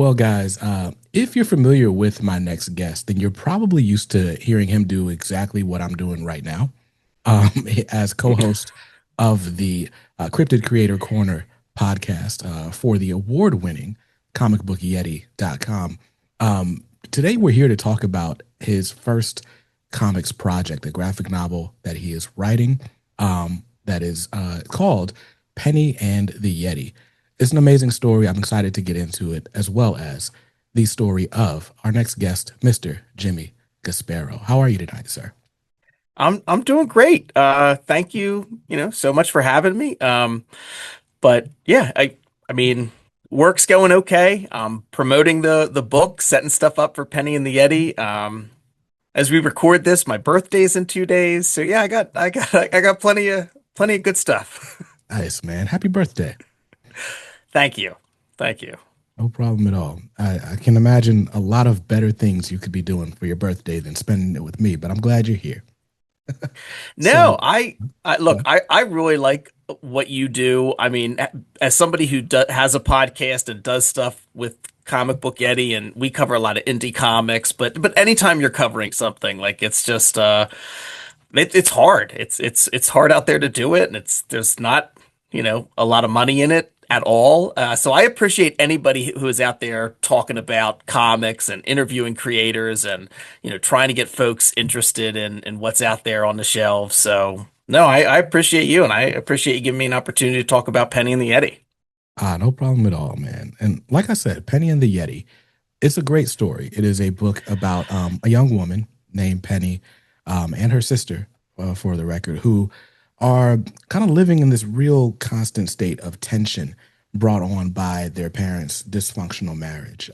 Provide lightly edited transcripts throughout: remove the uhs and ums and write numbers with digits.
Well, guys, if you're familiar with my next guest, then you're probably used to hearing him do exactly what I'm doing right now, as co-host of the Cryptid Creator Corner podcast for the award-winning comicbookyeti.com. Today, we're here to talk about his first comics project, a graphic novel that he is writing that is called Penny and the Yeti. It's an amazing story. I'm excited to get into it, as well as the story of our next guest, Mr. Jimmy Gaspero. How are you tonight, sir? I'm doing great. Thank you, so much for having me. But yeah, I mean, work's going okay. Promoting the book, setting stuff up for Penny and the Yeti. As we record this, my birthday's in 2 days. So yeah, I got plenty of good stuff. Nice, man. Happy birthday. Thank you. Thank you. No problem at all. I can imagine a lot of better things you could be doing for your birthday than spending it with me, but I'm glad you're here. So, No, I look, I really like what you do. I mean, as somebody who has a podcast and does stuff with Comic Book Yeti, and we cover a lot of indie comics, but anytime you're covering something, like it's just it's hard. It's hard out there to do it, and there's not, a lot of money in it at all. So I appreciate anybody who is out there talking about comics and interviewing creators and, trying to get folks interested in what's out there on the shelves. So no, I appreciate you, and I appreciate you giving me an opportunity to talk about Penny and the Yeti. no problem at all, man. And like I said, Penny and the Yeti, it's a great story. It is a book about a young woman named Penny and her sister, for the record, who are kind of living in this real constant state of tension brought on by their parents' dysfunctional marriage.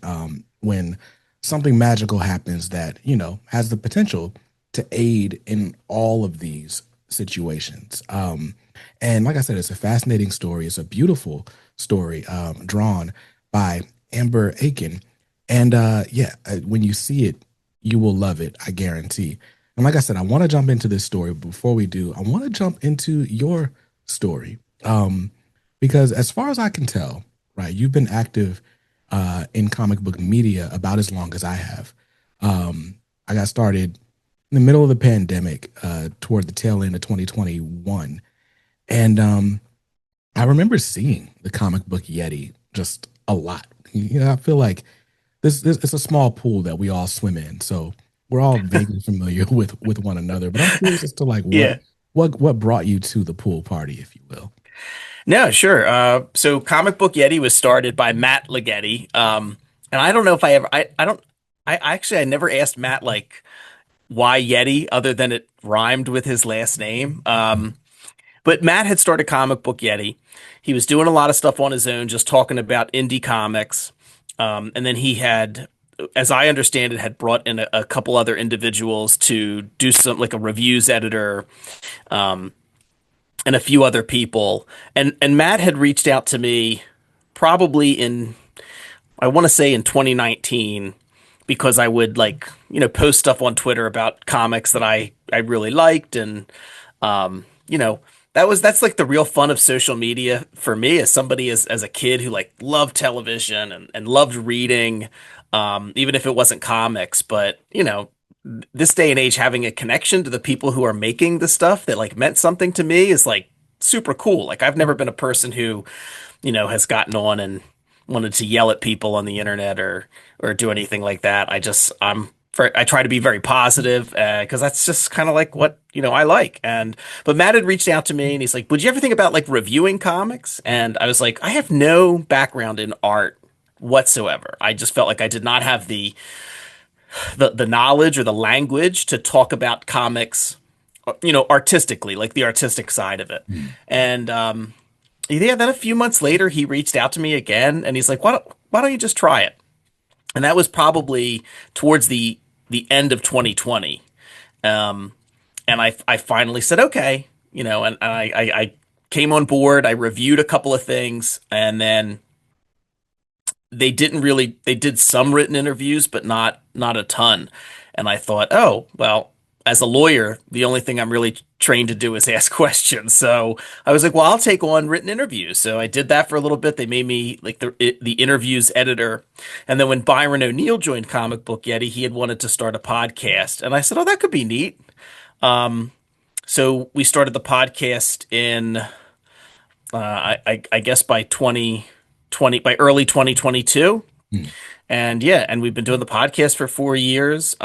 When something magical happens that, has the potential to aid in all of these situations. And like I said, it's a fascinating story. It's a beautiful story drawn by Amber Aiken. And when you see it, you will love it, I guarantee. And like I said, I want to jump into this story. But before we do, I want to jump into your story. Because as far as I can tell, right, you've been active in comic book media about as long as I have. I got started in the middle of the pandemic, toward the tail end of 2021. And I remember seeing the Comic Book Yeti just a lot. I feel like this it's a small pool that we all swim in. So we're all vaguely familiar with one another. But I'm curious as to like Yeah. what brought you to the pool party, if you will. No, sure. So Comic Book Yeti was started by Matt Leggetti. And I don't know if I never asked Matt like why Yeti other than it rhymed with his last name. But Matt had started Comic Book Yeti. He was doing a lot of stuff on his own, just talking about indie comics. And then he had, as I understand it, had brought in a couple other individuals to do some like a reviews editor. And a few other people. And Matt had reached out to me probably I want to say in 2019, because I would like, post stuff on Twitter about comics that I really liked. And, you know, that's like the real fun of social media for me as somebody as a kid who like loved television and loved reading, even if it wasn't comics. But, this day and age, having a connection to the people who are making the stuff that like meant something to me is like super cool. Like I've never been a person who, has gotten on and wanted to yell at people on the internet or do anything like that. I try to be very positive because that's just kind of like what I like. But Matt had reached out to me and he's like, "Would you ever think about like reviewing comics?" And I was like, "I have no background in art whatsoever. I just felt like I did not have the knowledge or the language to talk about comics, artistically, like the artistic side of it." Mm. And yeah, then a few months later, he reached out to me again, and he's like, "Why don't you just try it?" And that was probably towards the end of 2020. And I finally said, okay, and I came on board. I reviewed a couple of things, and then they did some written interviews, but not a ton. And I thought, oh, well, as a lawyer, the only thing I'm really trained to do is ask questions. So I was like, well, I'll take on written interviews. So I did that for a little bit. They made me like the interviews editor. And then when Byron O'Neill joined Comic Book Yeti, he had wanted to start a podcast. And I said, oh, that could be neat. So we started the podcast in, I guess by 2020, by early 2022. Hmm. And yeah, and we've been doing the podcast for 4 years.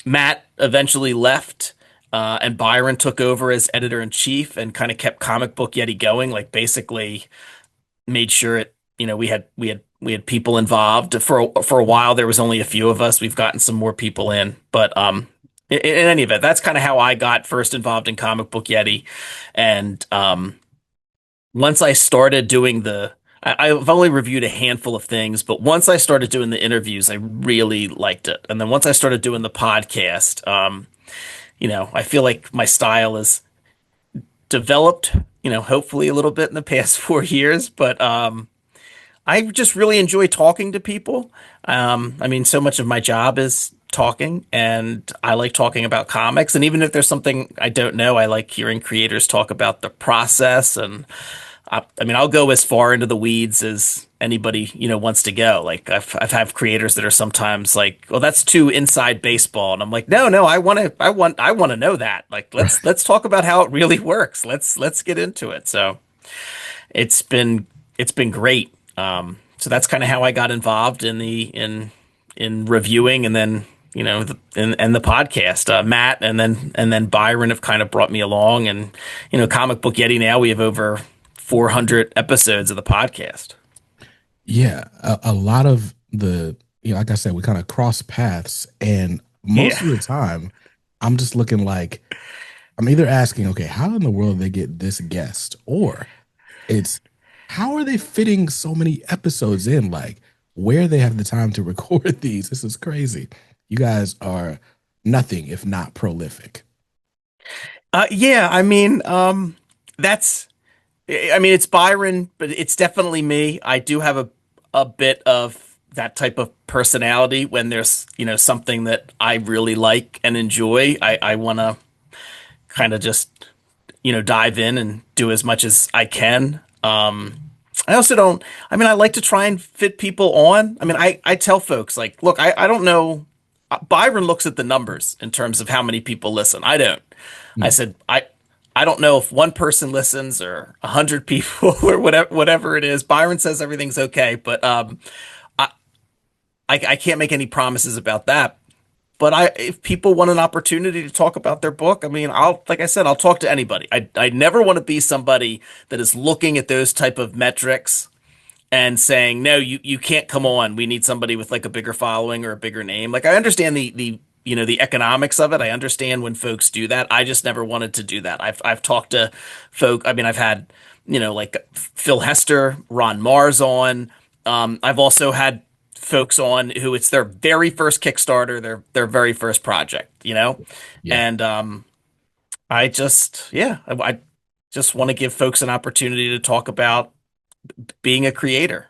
Matt eventually left, and Byron took over as editor in chief and kind of kept Comic Book Yeti going. Like basically made sure it, we had people involved for a while. There was only a few of us. We've gotten some more people in, but in any event, that's kind of how I got first involved in Comic Book Yeti, and once I started doing I've only reviewed a handful of things, but once I started doing the interviews, I really liked it. And then once I started doing the podcast, I feel like my style has developed, hopefully a little bit in the past 4 years, but I just really enjoy talking to people. I mean, so much of my job is talking, and I like talking about comics. And even if there's something I don't know, I like hearing creators talk about the process. And I mean, I'll go as far into the weeds as anybody, wants to go. Like I've had creators that are sometimes like, "Well, that's too inside baseball," and I'm like, "No, no, I want to know that. Like, let's talk about how it really works. Let's get into it." So it's been great. So that's kind of how I got involved in reviewing, and then and the podcast. Matt and then Byron have kind of brought me along, and Comic Book Yeti now we have over 400 episodes of the podcast. Yeah, a lot of like I said, we kind of cross paths, and most of Yeah. the time, I'm just looking like I'm either asking, okay, how in the world did they get this guest, or it's how are they fitting so many episodes in? Like, where they have the time to record these? This is crazy. You guys are nothing if not prolific. Yeah, that's it's Byron, but it's definitely me. I do have a bit of that type of personality when there's, something that I really like and enjoy. I want to kind of just, dive in and do as much as I can. I also don't, I like to try and fit people on. I tell folks like, look, I don't know. Byron looks at the numbers in terms of how many people listen. I don't. I Hmm. said, I don't know if one person listens or 100 people or whatever it is. Byron says everything's okay, but I I can't make any promises about that. But if people want an opportunity to talk about their book, like I said, I'll talk to anybody. I never want to be somebody that is looking at those type of metrics and saying, no, you can't come on. We need somebody with like a bigger following or a bigger name. Like I understand the economics of it. I understand when folks do that. I just never wanted to do that. I've talked to folk. I've had, like Phil Hester, Ron Mars on. I've also had folks on who it's their very first Kickstarter, their very first project, Yeah. and I just want to give folks an opportunity to talk about being a creator.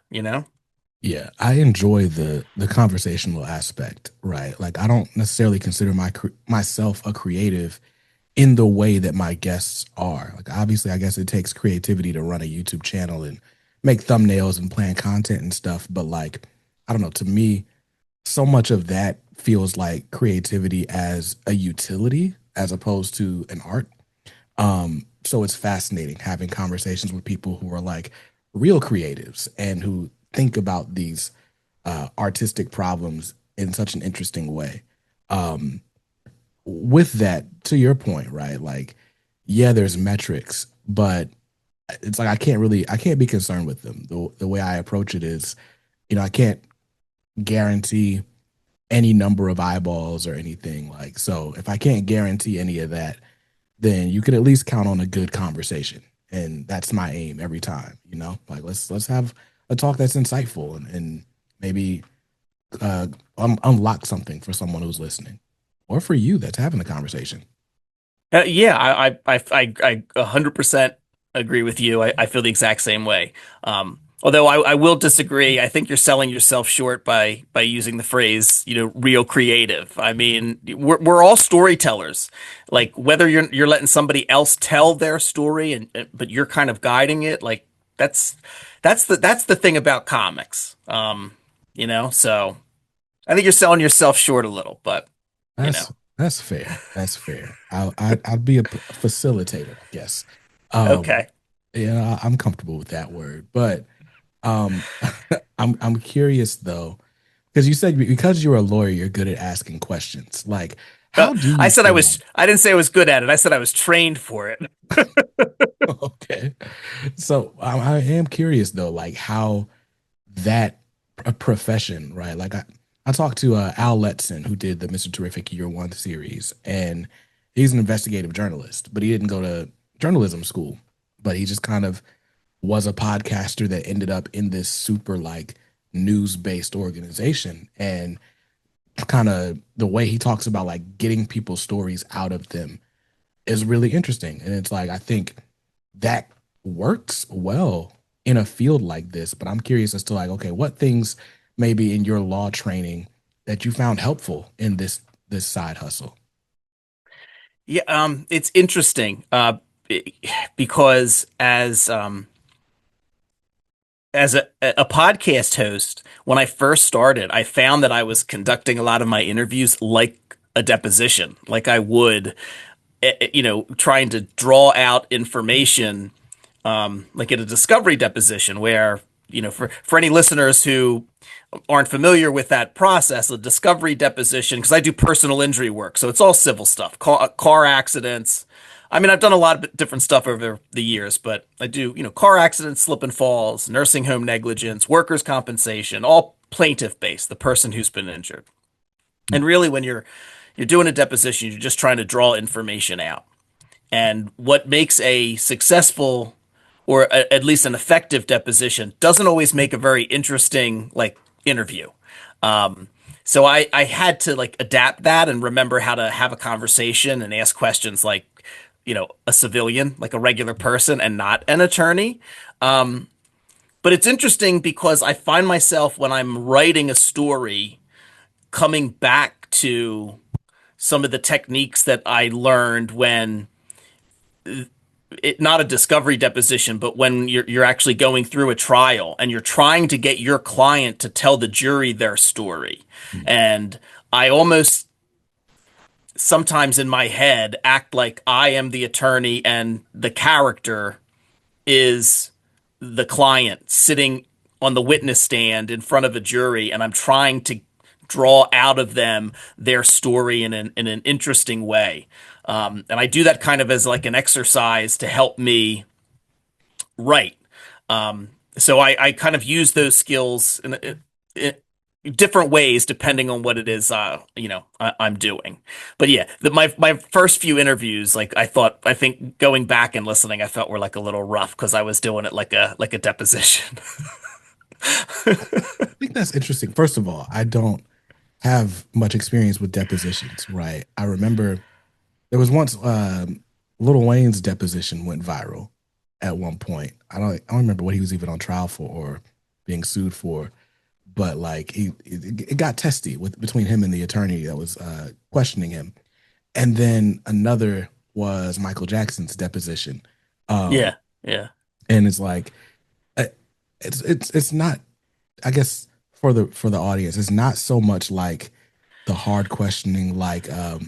Yeah, I enjoy the conversational aspect, right? Like I don't necessarily consider myself a creative in the way that my guests are. Like obviously, I guess it takes creativity to run a YouTube channel and make thumbnails and plan content and stuff, but like I don't know, to me, so much of that feels like creativity as a utility as opposed to an art. So it's fascinating having conversations with people who are like real creatives and who think about these artistic problems in such an interesting way. Um, with that, to your point, right? Like, yeah, there's metrics, but it's like I can't be concerned with them. The way I approach it is, I can't guarantee any number of eyeballs or anything like. So if I can't guarantee any of that, then you can at least count on a good conversation. And that's my aim every time, like let's have a talk that's insightful and maybe unlock something for someone who's listening or for you that's having the conversation. Yeah, I 100% agree with you. I feel the exact same way. Although I will disagree. I think you're selling yourself short by using the phrase, real creative. I mean, we're all storytellers. Like whether you're letting somebody else tell their story but you're kind of guiding it, like that's that's the thing about comics. So I think you're selling yourself short a little, but you know. That's fair. That's fair. I'd be a facilitator, I guess. Um, Okay. yeah, I'm comfortable with that word, but um, I'm curious though, because you said because you're a lawyer, you're good at asking questions. Like, how do I you said feel? I didn't say I was good at it. I said I was trained for it. Okay, so I am curious though, like how that a profession, right? Like I talked to Al Letson, who did the Mr. Terrific Year One series, and he's an investigative journalist, but he didn't go to journalism school, but he just kind of was a podcaster that ended up in this super like news based organization. And kind of the way he talks about like getting people's stories out of them is really interesting. And it's like, I think that works well in a field like this. But I'm curious as to like, okay, what things maybe in your law training that you found helpful in this side hustle? Yeah, it's interesting because as a podcast host, when I first started, I found that I was conducting a lot of my interviews like a deposition, like I would, trying to draw out information, like at a discovery deposition, where, for any listeners who aren't familiar with that process, a discovery deposition, because I do personal injury work, so it's all civil stuff, car accidents. I mean, I've done a lot of different stuff over the years, but I do, car accidents, slip and falls, nursing home negligence, workers' compensation, all plaintiff based, the person who's been injured. And really, when you're doing a deposition, you're just trying to draw information out. And what makes a successful or at least an effective deposition doesn't always make a very interesting like interview. So I had to like adapt that and remember how to have a conversation and ask questions like, a civilian, like a regular person and not an attorney. But it's interesting because I find myself when I'm writing a story coming back to some of the techniques that I learned when not a discovery deposition, but when you're actually going through a trial and you're trying to get your client to tell the jury their story. And I almost sometimes in my head act like I am the attorney and the character is the client sitting on the witness stand in front of a jury, and I'm trying to draw out of them their story in an interesting way. And I do that kind of as like an exercise to help me write. So I kind of use those skills in different ways depending on what it is I'm doing. But yeah, my first few interviews, like I think going back and listening, I felt were like a little rough because I was doing it like a deposition. I think that's interesting. First of all, I don't have much experience with depositions, right? I remember there was once Lil Wayne's deposition went viral at one point. I don't remember what he was even on trial for or being sued for, but like it got testy with between him and the attorney that was questioning him. And then another was Michael Jackson's deposition. Um, Yeah, yeah, and it's like uh, it's not, I guess for the audience, it's not so much like the hard questioning like A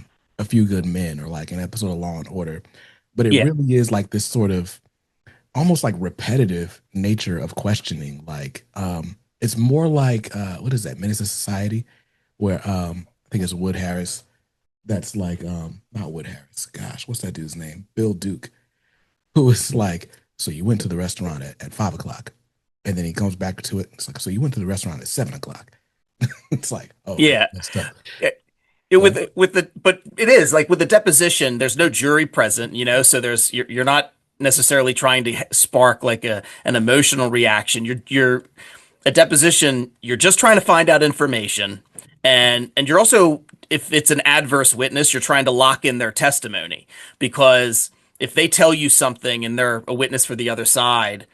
Few Good Men or like an episode of Law and Order, but it yeah, really is like this sort of almost like repetitive nature of questioning. Like it's more like what is that, Menace to Society, where I think it's Wood Harris that's like not Wood Harris, gosh, what's that dude's name? Bill Duke, who was like, so you went to the restaurant at 5 o'clock. And then he comes back to it. It's like, so you went to the restaurant at 7 o'clock. It's like, oh, yeah. that's tough. With But but it is like with the deposition, there's no jury present, so you're not necessarily trying to spark like an emotional reaction. You're a deposition, you're just trying to find out information, and you're also, if it's an adverse witness, you're trying to lock in their testimony, because if they tell you something and they're a witness for the other side,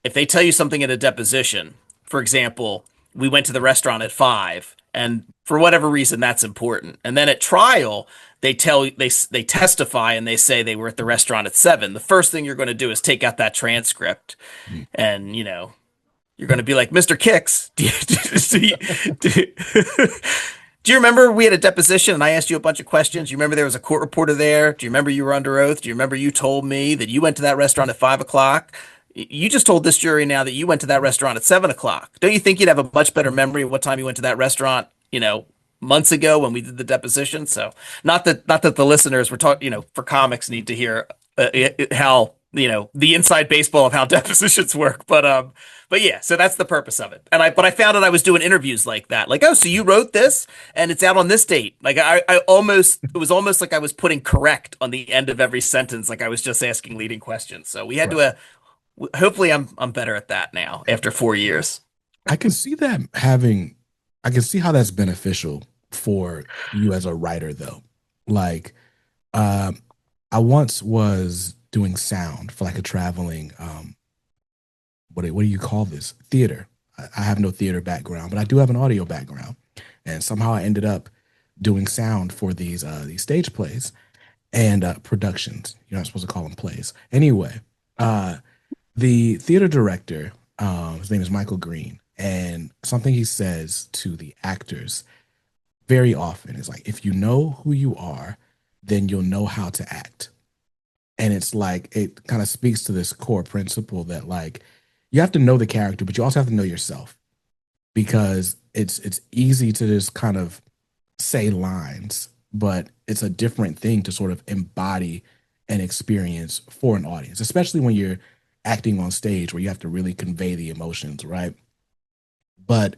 if they tell you something at a deposition, for example, we went to the restaurant at 5, and for whatever reason that's important. And then at trial, they testify and they say they were at the restaurant at 7. The first thing you're going to do is take out that transcript, Mm. and you're going to be like, Mr. Kicks, do you remember we had a deposition and I asked you a bunch of questions? Do you remember there was a court reporter there? Do you remember you were under oath? Do you remember you told me that you went to that restaurant at 5 o'clock? You just told this jury now that you went to that restaurant at 7 o'clock. Don't you think you'd have a much better memory of what time you went to that restaurant, months ago when we did the deposition? So not that the listeners were talking, for comics need to hear how, the inside baseball of how depositions work. But yeah, so that's the purpose of it. But I found out I was doing interviews like that. Like, oh, so you wrote this and it's out on this date. Like it was almost like I was putting correct on the end of every sentence. Like I was just asking leading questions. So we had Right. to, hopefully I'm better at that now after 4 years. I can see that having, I can see how that's beneficial for you as a writer, though. Like, um, I once was doing sound for like a traveling, what do you call this? Theater. I have no theater background, but I do have an audio background, and somehow I ended up doing sound for these stage plays and productions. You're not supposed to call them plays. Anyway, uh, the theater director, his name is Michael Green, and something he says to the actors very often is like, if you know who you are, then you'll know how to act. And it's like, it kind of speaks to this core principle that like, you have to know the character, but you also have to know yourself, because it's easy to just kind of say lines, but it's a different thing to sort of embody an experience for an audience, especially when you're acting on stage where you have to really convey the emotions, right? But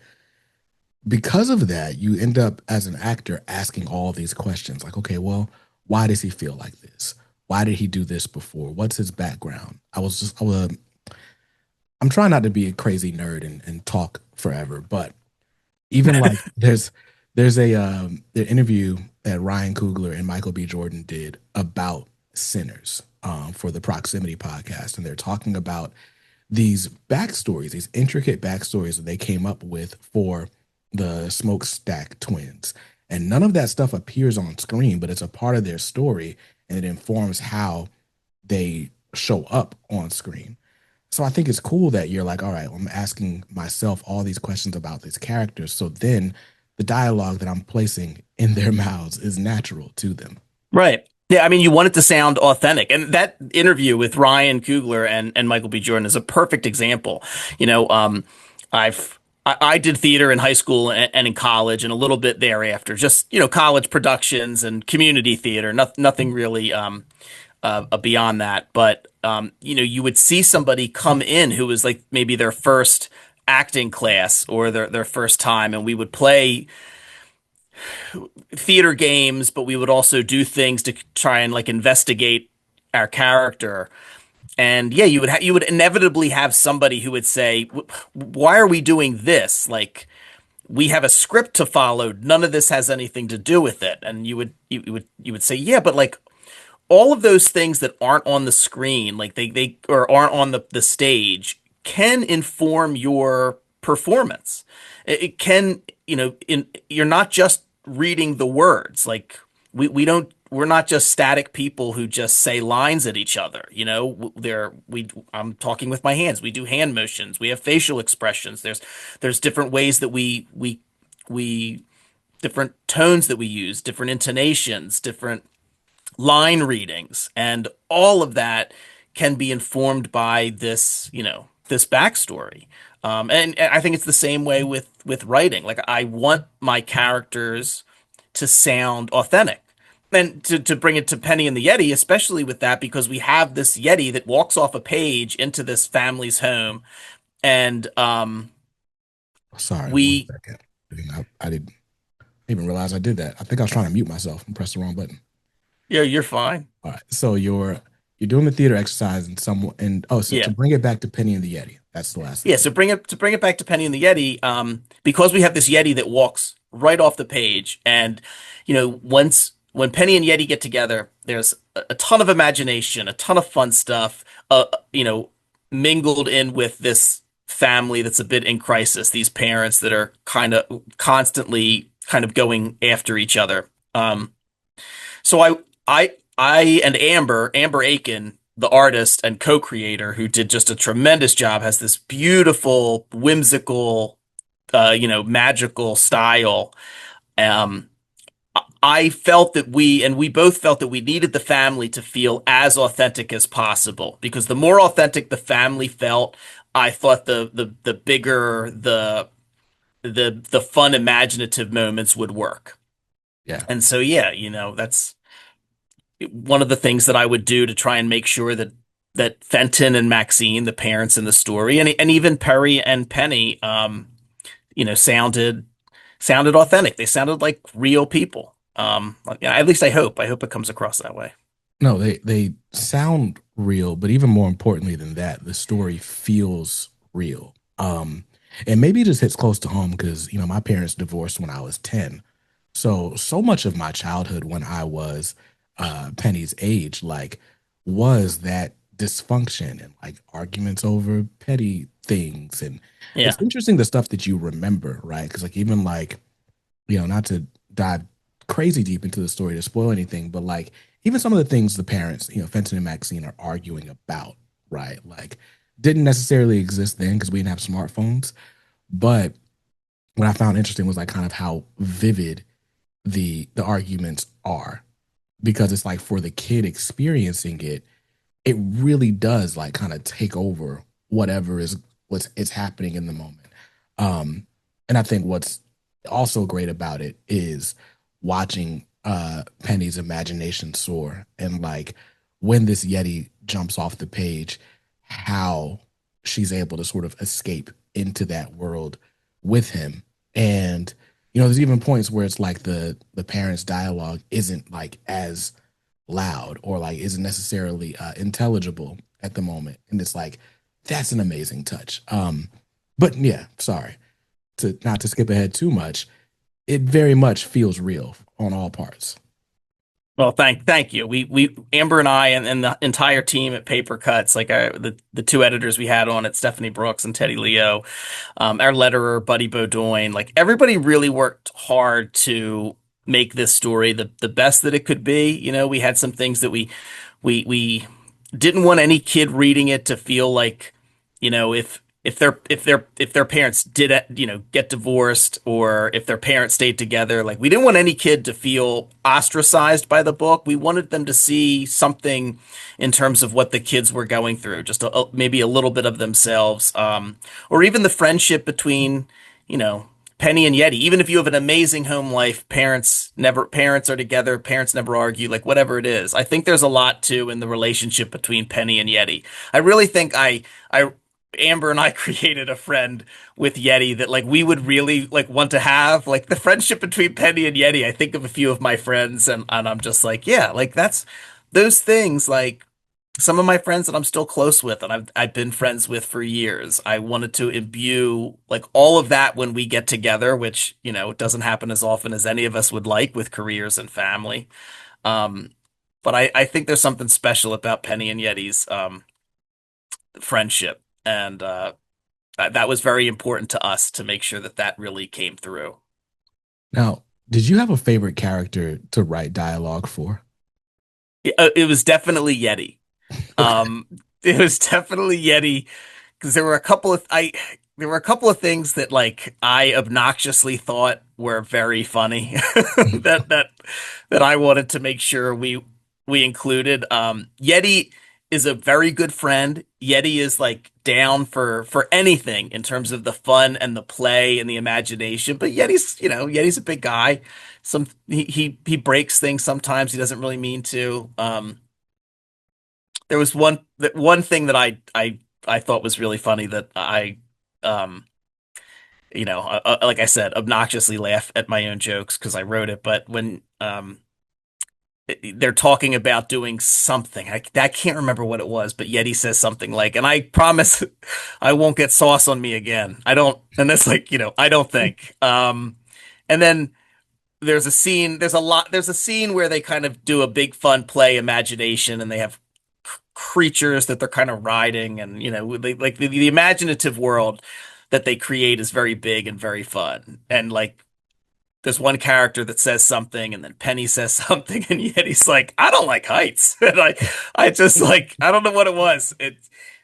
because of that, you end up as an actor asking all these questions like, okay, well, why does he feel like this? Why did he do this before? What's his background? I'm trying not to be a crazy nerd and talk forever, but even like there's a the interview that Ryan Coogler and Michael B. Jordan did about Sinners for the Proximity podcast, and they're talking about these backstories, these intricate backstories that they came up with for the Smokestack twins. And none of that stuff appears on screen, but it's a part of their story and it informs how they show up on screen. So I think it's cool that you're like, all right, well, I'm asking myself all these questions about these characters. So then the dialogue that I'm placing in their mouths is natural to them. Right. Yeah, I mean, you want it to sound authentic. And that interview with Ryan Coogler and Michael B. Jordan is a perfect example. You know, I did theater in high school and in college and a little bit thereafter, just, college productions and community theater, nothing really beyond that. But, you would see somebody come in who was like maybe their first acting class or their first time, and we would play theater games, but we would also do things to try and like investigate our character. And yeah, you would inevitably have somebody who would say, "Why are we doing this? Like, we have a script to follow. None of this has anything to do with it." And you would say, "Yeah, but like all of those things that aren't on the screen, like they or aren't on the stage, can inform your performance. It can, you're not just reading the words. Like we're not just static people who just say lines at each other. I'm talking with my hands. We do hand motions. We have facial expressions. There's different ways that we different tones that we use, different intonations, different line readings, and all of that can be informed by this backstory. And I think it's the same way with writing. Like I want my characters to sound authentic. And to bring it to Penny and the Yeti, especially with that, because we have this Yeti that walks off a page into this family's home, and Sorry, one we second. I didn't even realize I did that. I think I was trying to mute myself and press the wrong button. yeah, you're fine. All right. So you're doing the theater exercise and so Yeah. to bring it back to Penny and the Yeti. That's the last Yeah, thing. so bring it back to Penny and the Yeti, because we have this Yeti that walks right off the page, and once when Penny and Yeti get together, there's a ton of imagination, a ton of fun stuff. You know, mingled in with this family that's a bit in crisis, these parents that are kind of constantly kind of going after each other. So I and Amber Aiken, the artist and co-creator who did just a tremendous job, has this beautiful, whimsical, magical style. Um, I felt that we both felt that we needed the family to feel as authentic as possible because the more authentic the family felt, I thought the bigger the fun imaginative moments would work. Yeah. And so yeah, that's one of the things that I would do to try and make sure that Fenton and Maxine, the parents in the story, and even Peri and Penny, sounded authentic. They sounded like real people. Yeah, at least I hope. I hope it comes across that way. No, they sound real, but even more importantly than that, the story feels real. And maybe it just hits close to home because, my parents divorced when I was 10. So much of my childhood when I was Penny's age, like, was that dysfunction and like arguments over petty things. And Yeah, it's interesting the stuff that you remember, right? Because like even like, not to dive crazy deep into the story to spoil anything, but like even some of the things the parents, Fenton and Maxine are arguing about, right? Like didn't necessarily exist then because we didn't have smartphones. But what I found interesting was like kind of how vivid the arguments are because it's like for the kid experiencing it, it really does like kind of take over whatever is what's is happening in the moment. Um, and I think what's also great about it is watching Penny's imagination soar and like when this Yeti jumps off the page, how she's able to sort of escape into that world with him. And there's even points where it's like the parents' dialogue isn't like as loud or like isn't necessarily intelligible at the moment, and it's like that's an amazing touch. But yeah, sorry to not to skip ahead too much. It very much feels real on all parts. well, thank you. We Amber and I and the entire team at Papercutz, like the two editors we had on it, Stephanie Brooks and Teddy Leo, our letterer Buddy Bodoin, like everybody really worked hard to make this story the best that it could be. We had some things that we didn't want any kid reading it to feel like, if their parents did get divorced or if their parents stayed together, like we didn't want any kid to feel ostracized by the book. We wanted them to see something in terms of what the kids were going through, just maybe a little bit of themselves, or even the friendship between, you know, Penny and Yeti. Even if you have an amazing home life, parents are together, parents never argue, like whatever it is. I think there's a lot too in the relationship between Penny and Yeti. I really think I Amber and I created a friend with Yeti that like we would really like want to have, like the friendship between Penny and Yeti. I think of a few of my friends and I'm just like, yeah, like that's those things, like some of my friends that I'm still close with and I've been friends with for years. I wanted to imbue like all of that when we get together, which, it doesn't happen as often as any of us would like with careers and family. Um, but I think there's something special about Penny and Yeti's friendship. And that was very important to us to make sure that that really came through. Now, did you have a favorite character to write dialogue for? It was definitely Yeti. Okay. It was definitely Yeti because there were a couple of things that like I obnoxiously thought were very funny that that I wanted to make sure we included. Yeti is a very good friend. Yeti is like down for anything in terms of the fun and the play and the imagination. But Yeti's a big guy. He breaks things sometimes. He doesn't really mean to. There was one thing that I thought was really funny that um like I said, obnoxiously laugh at my own jokes because I wrote it. But when they're talking about doing something, I can't remember what it was, but Yeti says something like, "And I promise I won't get sauce on me again." I don't, and that's like, I don't think. And then there's a scene where they kind of do a big fun play imagination and they have creatures that they're kind of riding, and like the imaginative world that they create is very big and very fun. And like there's one character that says something, and then Penny says something, and yet he's like, I don't like heights. And I just like, I don't know what it was.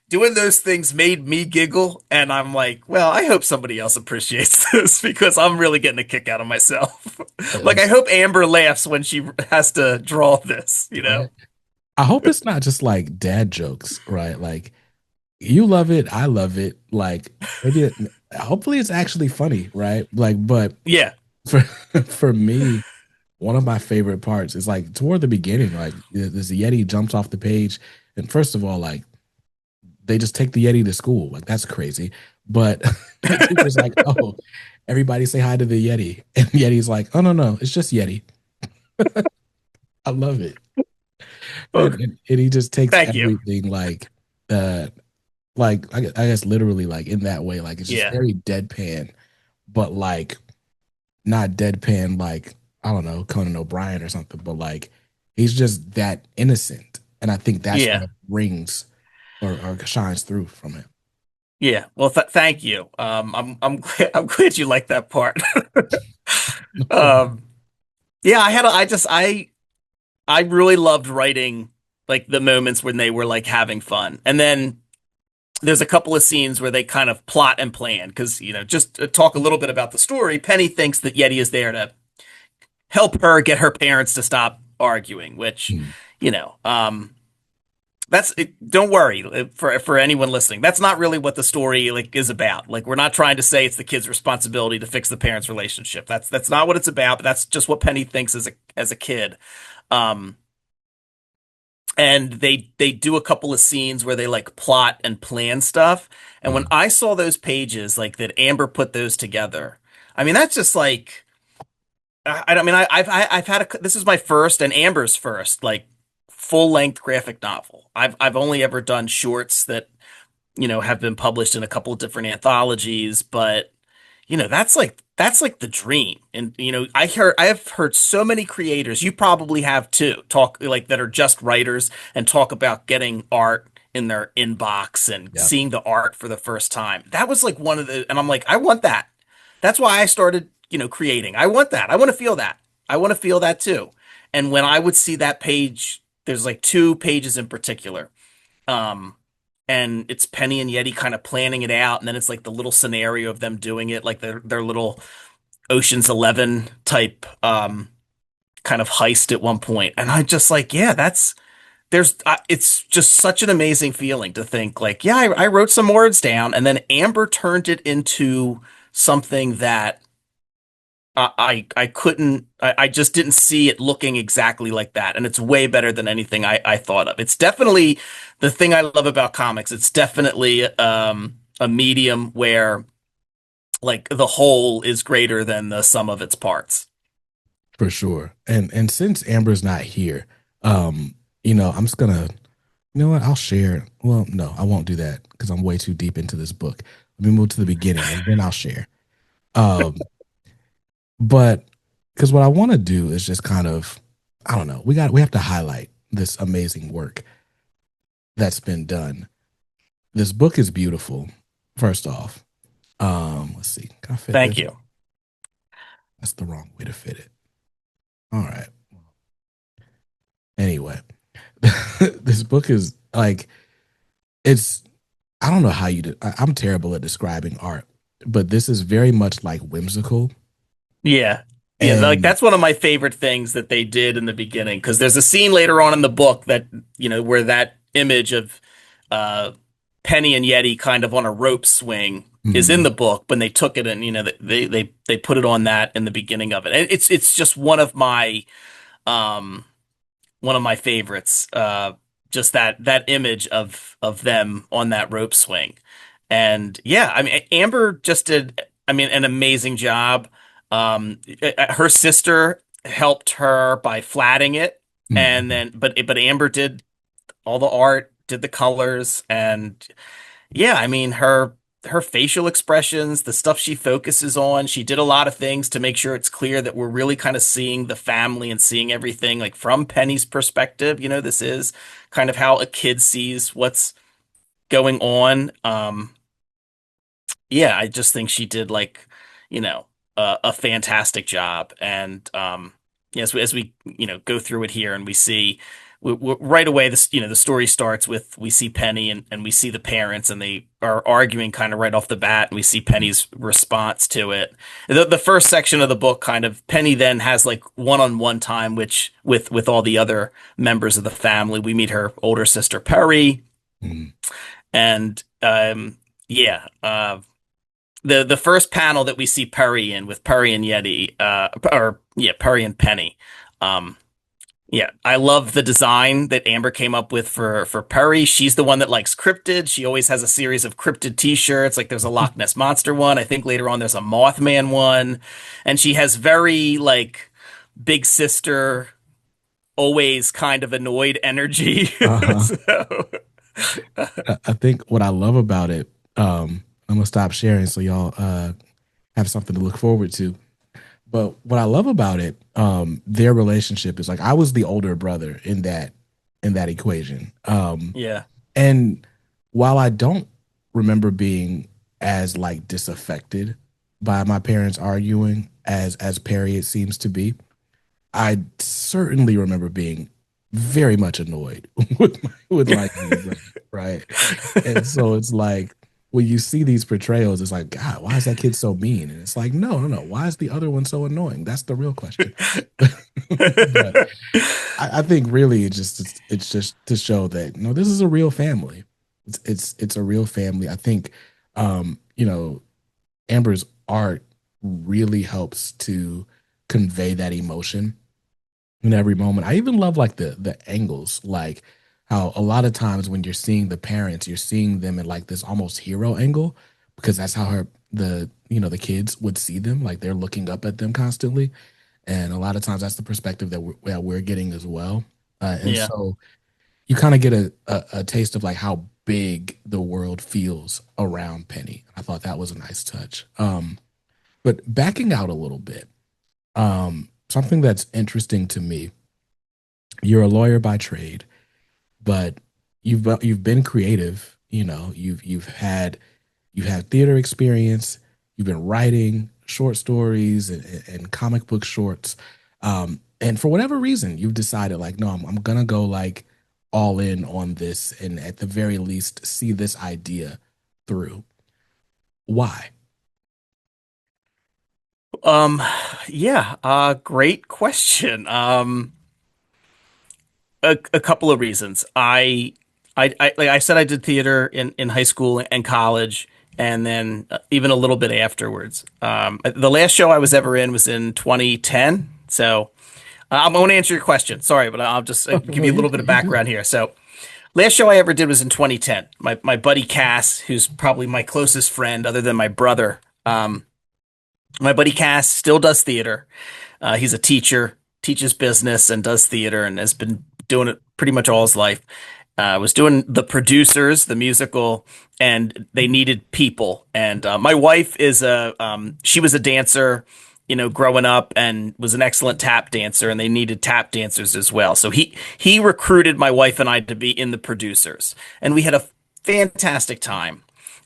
Doing those things made me giggle, and I'm like, well, I hope somebody else appreciates this because I'm really getting a kick out of myself. Like, I It's- hope Amber laughs when she has to draw this, you know? right. I hope it's not just like dad jokes, right? Like you love it, I love it. Like maybe hopefully it's actually funny, right? Like, but Yeah, for for me, one of my favorite parts is like toward the beginning, like this Yeti jumps off the page, and first of all, like they just take the Yeti to school, like that's crazy. But the teacher's like, "Oh, everybody say hi to the Yeti," and Yeti's like, "Oh no, it's just Yeti." I love it, well, and he just takes thank you. everything uh, like I guess literally like in that way, like it's just Yeah, very deadpan, but like not deadpan like I don't know Conan O'Brien or something, but like he's just that innocent, and I think that's yeah, what rings or shines through from him. yeah. Well, thank you. I'm glad you like that part. No problem. Um, yeah, I really loved writing like the moments when they were like having fun. And then there's a couple of scenes where they kind of plot and plan because, just to talk a little bit about the story, Penny thinks that Yeti is there to help her get her parents to stop arguing, which, Hmm, you know, um, don't worry for anyone listening. That's not really what the story like is about. Like we're not trying to say it's the kid's responsibility to fix the parents' relationship. That's not what it's about, but that's just what Penny thinks as a kid. Um, and they do a couple of scenes where they like plot and plan stuff. And when hmm. I saw those pages like that Amber put those together, I mean that's just like I mean I've had this is my first and Amber's first like full length graphic novel. I've only ever done shorts that have been published in a couple of different anthologies, but that's like the dream. And I have heard so many creators, you probably have too, talk like that are just writers and talk about getting art in their inbox and Yeah, seeing the art for the first time. That was like one of the, and I'm like, I want that. That's why I started, creating. I want that. I want to feel that. I want to feel that too. And when I would see that page, there's like two pages in particular. Um, and it's Penny and Yeti kind of planning it out, and then it's like the little scenario of them doing it, like their little Ocean's 11 type kind of heist at one point. And I'm just like, yeah, it's just such an amazing feeling to think like, yeah, I wrote some words down, and then Amber turned it into something that I couldn't I just didn't see it looking exactly like that, and it's way better than anything I thought of. It's definitely the thing I love about comics. It's definitely a medium where like the whole is greater than the sum of its parts. for sure. And since Amber's not here, I'm just gonna, you know what? I'll share. Well, no, I won't do that because I'm way too deep into this book. Let me move to the beginning and then I'll share. Um, but because what I want to do is just kind of, I don't know, we have to highlight this amazing work that's been done. This book is beautiful. First off, let's see, can I fit Thank this? you. That's the wrong way to fit it. All right. Anyway, this book is like it's. I don't know how you do. I'm terrible at describing art, but this is very much like whimsical Yeah. Yeah, like and that's one of my favorite things that they did in the beginning because there's a scene later on in the book that, where that image of uh Penny and Yeti kind of on a rope swing is in mhm, the book when they took it and they put it on that in the beginning of it. And it's just um one of my favorites. Just that image of them on that rope swing. And yeah, I mean Amber just did I mean an amazing job. Her sister helped her by flatting it, and mhm. then but Amber did all the art, did the colors, and yeah, I mean her. her facial expressions, the stuff she focuses on. She did a lot of things to make sure it's clear that we're really kind of seeing the family and seeing everything like from Penny's perspective. This is kind of how a kid sees what's going on. Yeah, I just think she did like, a fantastic job. And yes, as we go through it here and we see right away this the story starts with we see Penny and we see the parents and they are arguing kind of right off the bat and we see Penny's response to it. The first section of the book kind of Penny then has like one-on-one time which with all the other members of the family. We meet her older sister Peri Mhm. and yeah, the first panel that we see Peri in with Peri and Yeti, or yeah, Peri and Penny. Um, yeah, I love the design that Amber came up with for Peri. She's the one that likes cryptid. She always has a series of cryptid t-shirts. Like there's a Loch Ness Monster one. I think later on there's a Mothman one, and she has very like big sister, always kind of annoyed energy. Uh-huh. So, I think what I love about it, I'm gonna stop sharing so y'all have something to look forward to. But what I love about it, their relationship is like I was the older brother in that equation. yeah, And while I don't remember being as like disaffected by my parents arguing as Perry it seems to be, I certainly remember being very much annoyed with my younger brother, right? And so it's like when you see these portrayals, it's like, God, why is that kid so mean? And it's like, no, no, no. Why is the other one so annoying? That's the real question. But I think really it's just to show that this is a real family. It's a real family. I think Amber's art really helps to convey that emotion in every moment. I even love like the angles, like how a lot of times when you're seeing the parents, you're seeing them in like this almost hero angle because that's how the kids would see them, like they're looking up at them constantly, and a lot of times that's the perspective that we're getting as well. And yeah. so you kind of get a taste of like how big the world feels around Penny. I thought that was a nice touch. But backing out a little bit, something that's interesting to me, you're a lawyer by trade, but you've been creative. You've had theater experience. You've been writing short stories and comic book shorts. And for whatever reason, you've decided like, no, I'm gonna go like all in on this, and at the very least, see this idea through. Why? Um, yeah, great question. A couple of reasons. Like I said, I did theater in high school and college, and then even a little bit afterwards. The last show I was ever in was in 2010. So I'm going to answer your question. Sorry, but I'll just give No, you a you little bit of good. You good. background here. So last show I ever did was in 2010. My buddy Cass, who's probably my closest friend other than my brother. My buddy Cass still does theater. He's a teacher, teaches business, and does theater, and has been doing it pretty much all his life. Was doing The Producers, the musical, and they needed people. And my wife she was a dancer, growing up, and was an excellent tap dancer, and they needed tap dancers as well. So he recruited my wife and I to be in The Producers, and we had a fantastic time.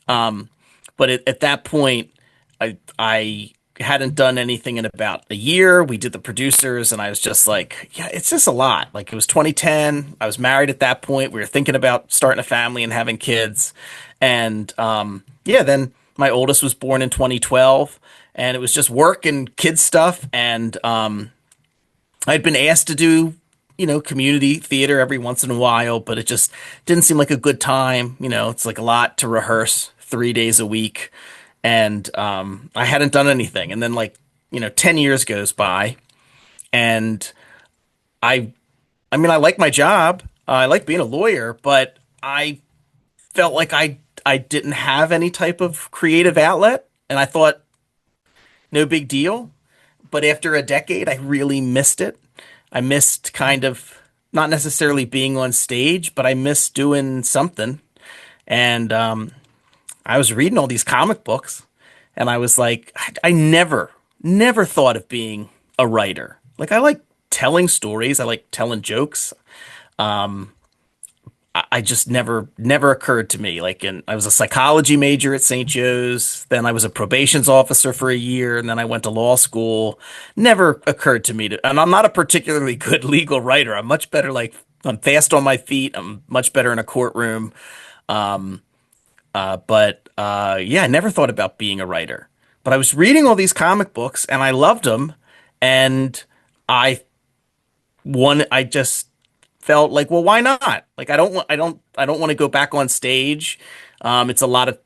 Um, but at that point, I hadn't done anything in about a year. We did The Producers, and I was just like, yeah, it's just a lot. Like it was 2010. I was married at that point. We were thinking about starting a family and having kids. And yeah, then my oldest was born in 2012, and it was just work and kids stuff. And I'd been asked to do, community theater every once in a while, but it just didn't seem like a good time. It's like a lot to rehearse 3 days a week. And I hadn't done anything. And then, like, 10 years goes by, and I, I mean, I like my job. I like being a lawyer, but I felt like I didn't have any type of creative outlet. And I thought, no big deal. But after a decade, I really missed it. I missed kind of not necessarily being on stage, but I missed doing something. And I was reading all these comic books, and I was like, I never thought of being a writer. Like, I like telling stories, I like telling jokes. I just never occurred to me. Like, I was a psychology major at St. Joe's, then I was a probations officer for a year, and then I went to law school. Never occurred to me to, and I'm not a particularly good legal writer. I'm much better, like, I'm fast on my feet. I'm much better in a courtroom. Um, yeah, I never thought about being a writer. But I was reading all these comic books and I loved them. And I I just felt like, well, why not? Like, I don't want to go back on stage. It's a lot of,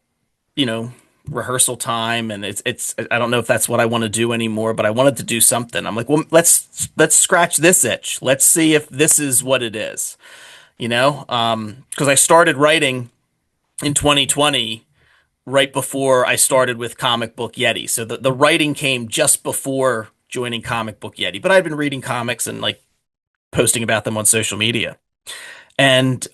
you know, rehearsal time, and I don't know if that's what I want to do anymore, but I wanted to do something. I'm like, well, let's scratch this itch. Let's see if this is what it is, you know? Because I started writing in 2020, right before I started with Comic Book Yeti. So the writing came just before joining Comic Book Yeti, but I've been reading comics and like posting about them on social media. And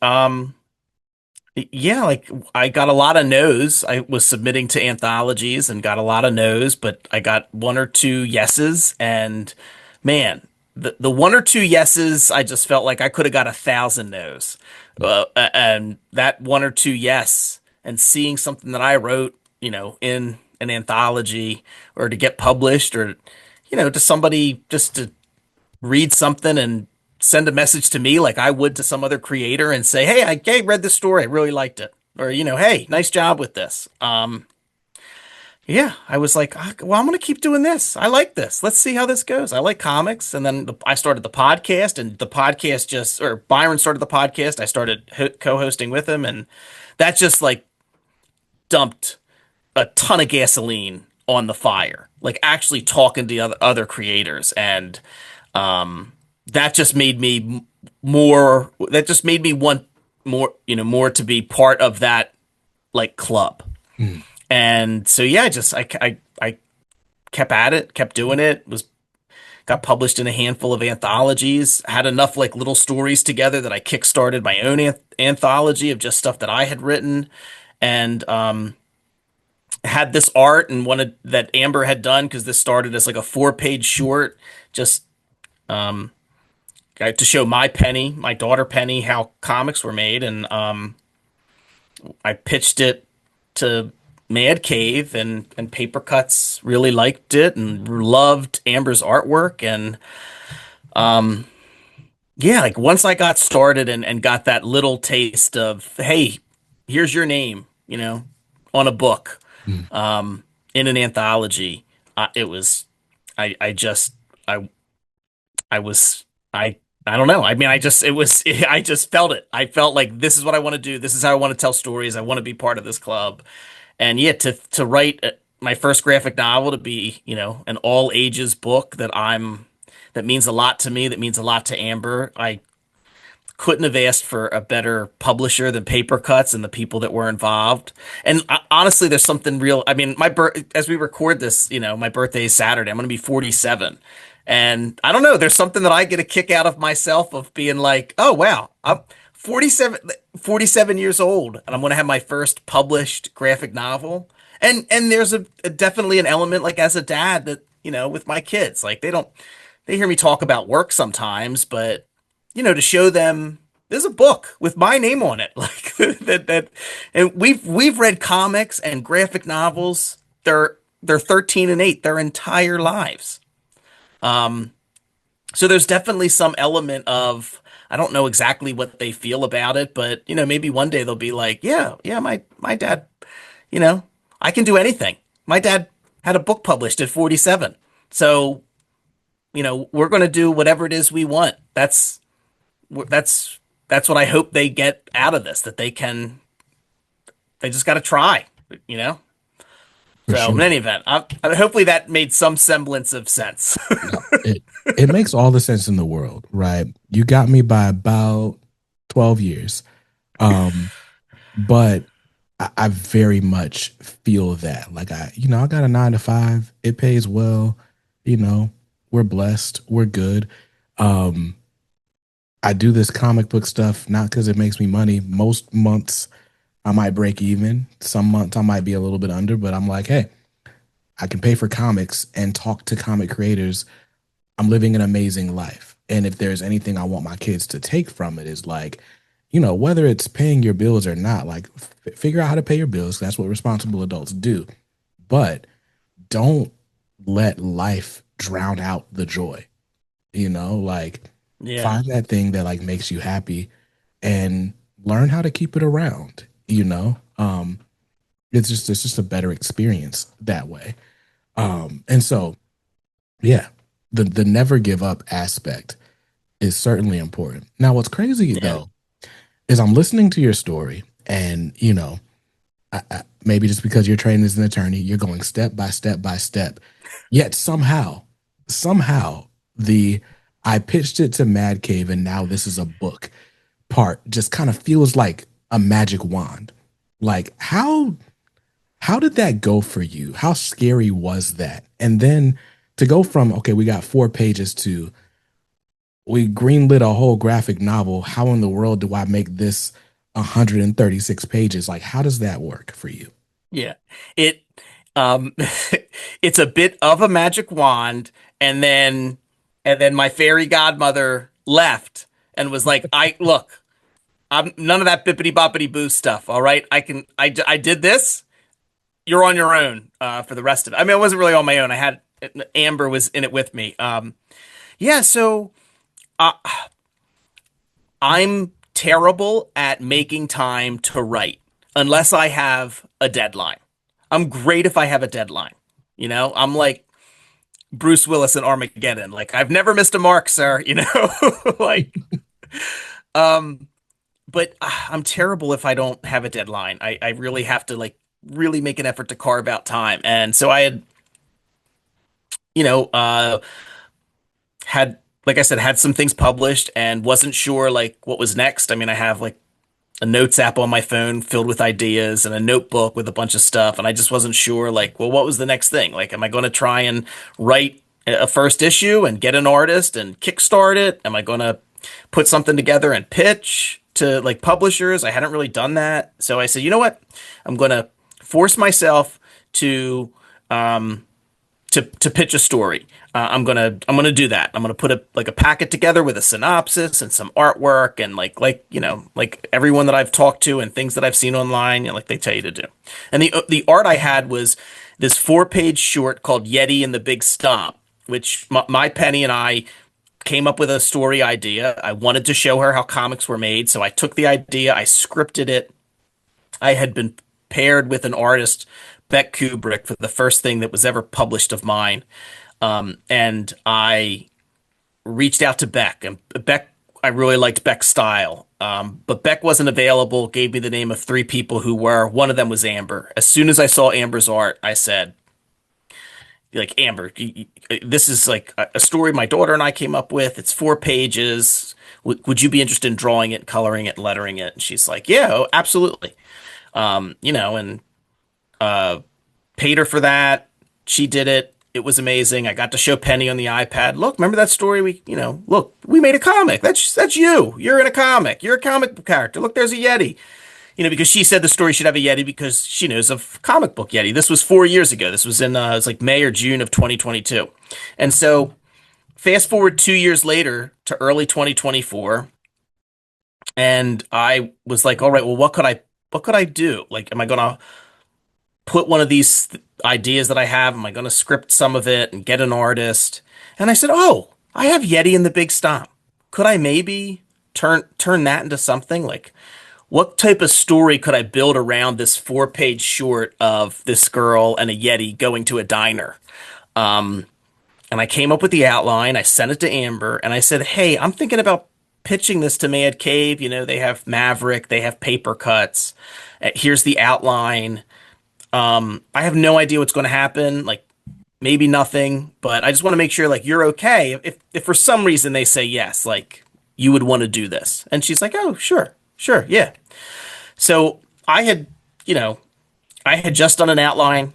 yeah, like I got a lot of no's. I was submitting to anthologies and got a lot of no's, but I got one or two yeses. And man, the one or two yeses, I just felt like I could have got 1,000 no's. And that one or two yes, and seeing something that I wrote, you know, in an anthology or to get published, or, you know, to somebody just to read something and send a message to me like I would to some other creator and say, "Hey, I read this story. I really liked it." Or, you know, "Hey, nice job with this." Yeah, I was like, "Ah, well, I'm going to keep doing this. I like this. Let's see how this goes. I like comics." And then I started the podcast, and the podcast just, or Byron started the podcast. I started co-hosting with him, and that just like dumped a ton of gasoline on the fire. Like, actually talking to other creators, and that just made me more. That just made me want more, you know, more to be part of that like club. Mm. And so yeah, I kept at it, kept doing it. Was got published in a handful of anthologies. Had enough like little stories together that I kickstarted my own anthology of just stuff that I had written, and had this art and wanted that Amber had done, because this started as like a 4-page short, just um to show my daughter Penny, how comics were made. And I pitched it to Mad Cave, and Papercutz really liked it and loved Amber's artwork. And yeah, like once I got started and got that little taste of, hey, here's your name, you know, on a book, Mm. in an anthology, it was, I just, I was, I don't know. I mean, it was, I just felt it. I felt like this is what I want to do. This is how I want to tell stories. I want to be part of this club. And yeah, to write my first graphic novel, to be, you know, an all ages book that means a lot to me, that means a lot to Amber. I couldn't have asked for a better publisher than Papercutz and the people that were involved. And honestly, there's something real. I mean, as we record this, you know, my birthday is Saturday. I'm going to be 47. And I don't know, there's something that I get a kick out of myself, of being like, oh, wow, I'm 47 years old, and I'm going to have my first published graphic novel. And there's definitely an element, like as a dad, that, you know, with my kids, like they hear me talk about work sometimes, but, you know, to show them there's a book with my name on it, like and we've read comics and graphic novels. They're 13 and 8 their entire lives. So there's definitely some element of, I don't know exactly what they feel about it, but, you know, maybe one day they'll be like, yeah, my dad, you know, I can do anything. My dad had a book published at 47. So, you know, we're going to do whatever it is we want. That's what I hope they get out of this, that they just got to try, you know? For So in sure. any event, hopefully that made some semblance of sense. No, it makes all the sense in the world, right? You got me by about 12 years. Um, but I very much feel that. Like, I got a 9 to 5. It pays well. You know, we're blessed. We're good. Um, I do this comic book stuff not because it makes me money. Most months, I might break even. Some months I might be a little bit under, but I'm like, hey, I can pay for comics and talk to comic creators. I'm living an amazing life. And if there's anything I want my kids to take from it is like, whether it's paying your bills or not, like figure out how to pay your bills. That's what responsible adults do. But don't let life drown out the joy. Like Yeah. find that thing that like makes you happy and learn how to keep it around. It's just a better experience that way. And so yeah, the never give up aspect is certainly important. Now, what's crazy Yeah. though is I'm listening to your story, and maybe just because you're trained as an attorney, you're going step by step by step. Yet somehow, the I pitched it to Mad Cave, and now this is a book part just kind of feels like a magic wand. Like how did that go for you? How scary was that? And then to go from, okay, we got 4 pages to we greenlit a whole graphic novel. How in the world do I make this 136 pages? Like, how does that work for you? Yeah. It um it's a bit of a magic wand, and then my fairy godmother left and was like, "I look, I'm none of that bippity boppity boo stuff, all right? I did this. You're on your own for the rest of it." I mean, I wasn't really on my own. I had Amber was in it with me. Yeah, so uh, I'm terrible at making time to write unless I have a deadline. I'm great if I have a deadline. I'm like Bruce Willis in Armageddon. Like I've never missed a mark, sir. Like, um, but I'm terrible if I don't have a deadline. I really have to like really make an effort to carve out time. And so I had, you know, uh, had, like I said, had some things published and wasn't sure like what was next. I mean, I have like a notes app on my phone filled with ideas and a notebook with a bunch of stuff. And I just wasn't sure, like, well, what was the next thing? Like, am I going to try and write a first issue and get an artist and kickstart it? Am I going to put something together and pitch to like publishers? I hadn't really done that. So I said, you know what? I'm going to force myself to, um, to pitch a story. I'm gonna do that. I'm gonna put a packet together with a synopsis and some artwork and like everyone that I've talked to and things that I've seen online, like they tell you to do. And the art I had was this 4 page short called Yeti and the Big Stomp, which my Penny and I came up with a story idea. I wanted to show her how comics were made, so I took the idea, I scripted it. I had been paired with an artist, Beck Kubrick, for the first thing that was ever published of mine. And I reached out to Beck, and Beck, I really liked Beck's style. But Beck wasn't available, gave me the name of 3 people who were. One of them was Amber. As soon as I saw Amber's art, I said, like, Amber, this is like a story my daughter and I came up with. It's 4 pages. Would you be interested in drawing it, coloring it, lettering it? And she's like, yeah, oh, absolutely. And paid her for that. She did it. It was amazing. I got to show Penny on the iPad. Look, remember that story? Look, we made a comic. That's you. You're in a comic. You're a comic book character. Look, there's a Yeti. Because she said the story should have a Yeti because she knows of Comic Book Yeti. This was 4 years ago. This was it was like May or June of 2022. And so fast forward 2 years later to early 2024. And I was like, all right, well, what could I do? Like, am I going to put one of these ideas that I have? Am I going to script some of it and get an artist? And I said, oh, I have Yeti and the Big Stomp. Could I maybe turn that into something? Like, what type of story could I build around this 4 page short of this girl and a Yeti going to a diner? And I came up with the outline. I sent it to Amber and I said, hey, I'm thinking about pitching this to Mad Cave. They have Maverick, they have Papercutz. Here's the outline. I have no idea what's going to happen. Like maybe nothing, but I just want to make sure like you're okay. If for some reason they say yes, like you would want to do this. And she's like, oh, sure, yeah. So I had just done an outline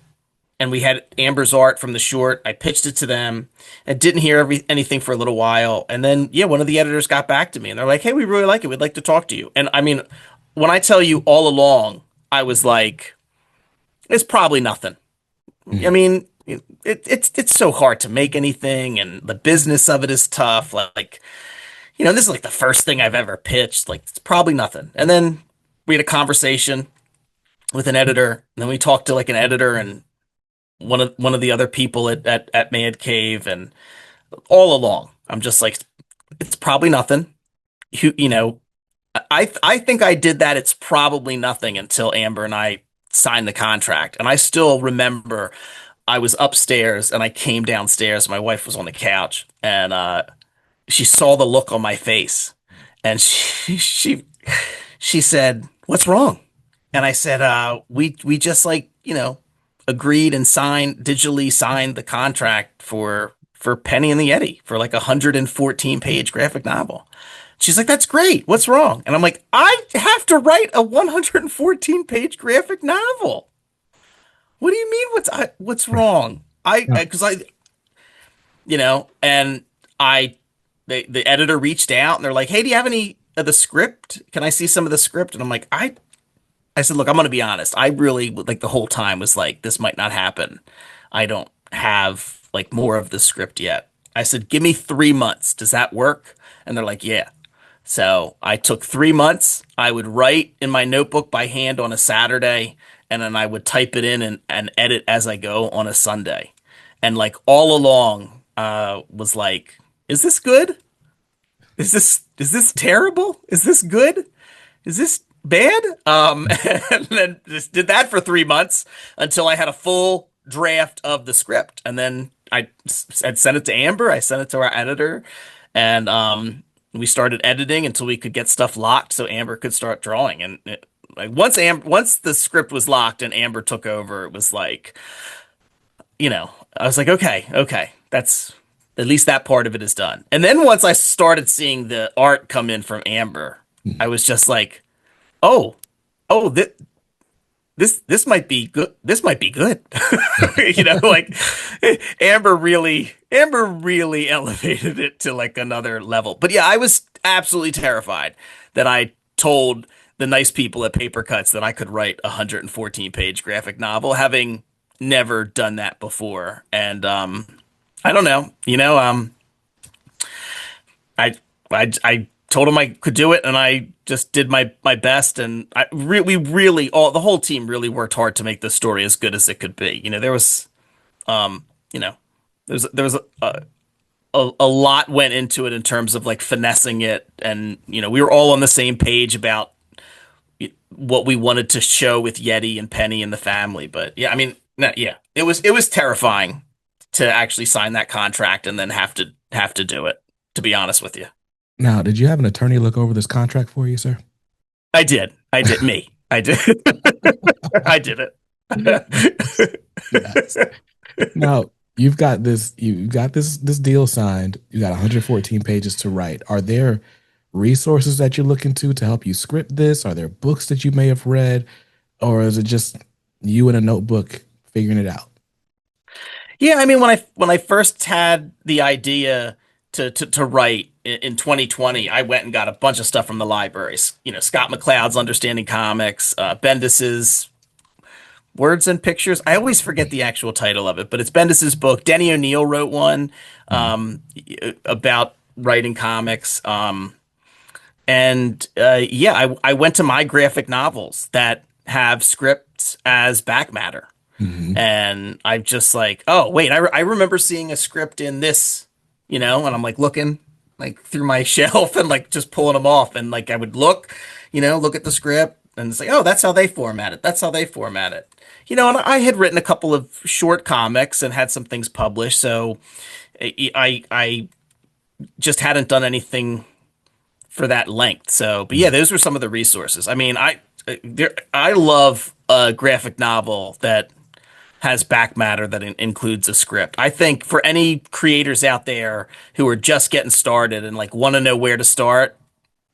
and we had Amber's art from the short. I pitched it to them. I didn't hear anything for a little while. And then, yeah, one of the editors got back to me and they're like, hey, we really like it. We'd like to talk to you. And I mean, when I tell you all along, I was like, it's probably nothing. I Mhm. mean, it's so hard to make anything, and the business of it is tough. Like, this is like the first thing I've ever pitched. Like, it's probably nothing. And then we had a conversation with an editor, and then we talked to like an editor and one of the other people at Man Cave, and all along, I'm just like, it's probably nothing. You know, I think I did that. It's probably nothing until Amber and I signed the contract, and I still remember I was upstairs and I came downstairs. My wife was on the couch, and she saw the look on my face, and she said, "What's wrong?" And I said, we just like, agreed and digitally signed the contract for Penny and the Yeti for like a 114-page graphic novel." She's like, "That's great. What's wrong?" And I'm like, "I have to write a 114-page graphic novel. What do you mean what's wrong?" Now, Because and I the editor reached out and they're like, "Hey, do you have any of the script? Can I see some of the script?" And I'm like, I said, "Look, I'm going to be honest. I really, like, the whole time was like, this might not happen. I don't have like more of the script yet." I said, "Give me 3 months. Does that work?" And they're like, "Yeah." So I took 3 months. I would write in my notebook by hand on a Saturday, and then I would type it in and edit as I go on a Sunday. And like all along, was like, is this good? Is this terrible? Is this good? Is this bad? And then just did that for 3 months until I had a full draft of the script. And then I'd sent it to Amber. I sent it to our editor, and we started editing until we could get stuff locked so Amber could start drawing. And like once the script was locked and Amber took over, it was like, I was like, okay, okay, that's at least that part of it is done. And then once I started seeing the art come in from Amber, I was just like, oh, oh, this might be good. This might be good. Like Amber really elevated it to like another level. But yeah, I was absolutely terrified that I told the nice people at Papercutz that I could write a 114-page graphic novel, having never done that before. And I don't know, I told him I could do it, and I just did my best, and we really the whole team really worked hard to make the story as good as it could be. There was um you know there was a lot went into it in terms of like finessing it, and we were all on the same page about what we wanted to show with Yeti and Penny and the family. But yeah, I mean, yeah, it was terrifying to actually sign that contract and then have to do it, to be honest with you. now, did you have an attorney look over this contract for you, sir? I did. I did. Me. I did. I did Yes. it. Yes. Now, you've got this deal signed. You got 114 pages to write. Are there resources that you're looking to help you script this? Are there books that you may have read, or is it just you in a notebook figuring it out? Yeah, I mean, when I first had the idea to write in 2020, I went and got a bunch of stuff from the libraries. Scott McCloud's Understanding Comics, Bendis's Words and Pictures. I always forget the actual title of it, but it's Bendis's book. Denny O'Neil wrote one Mhm. about writing comics. And yeah, I went to my graphic novels that have scripts as back matter. Mhm. And I'm just like, oh, wait, I remember seeing a script in this, and I'm like looking like through my shelf and like just pulling them off. And like I would look at the script and it's like, oh, that's how they format it. That's how they format it. And I had written a couple of short comics and had some things published. So I just hadn't done anything for that length. So, but yeah, those were some of the resources. I mean, I love a graphic novel that has back matter that includes a script. I think for any creators out there who are just getting started and like want to know where to start,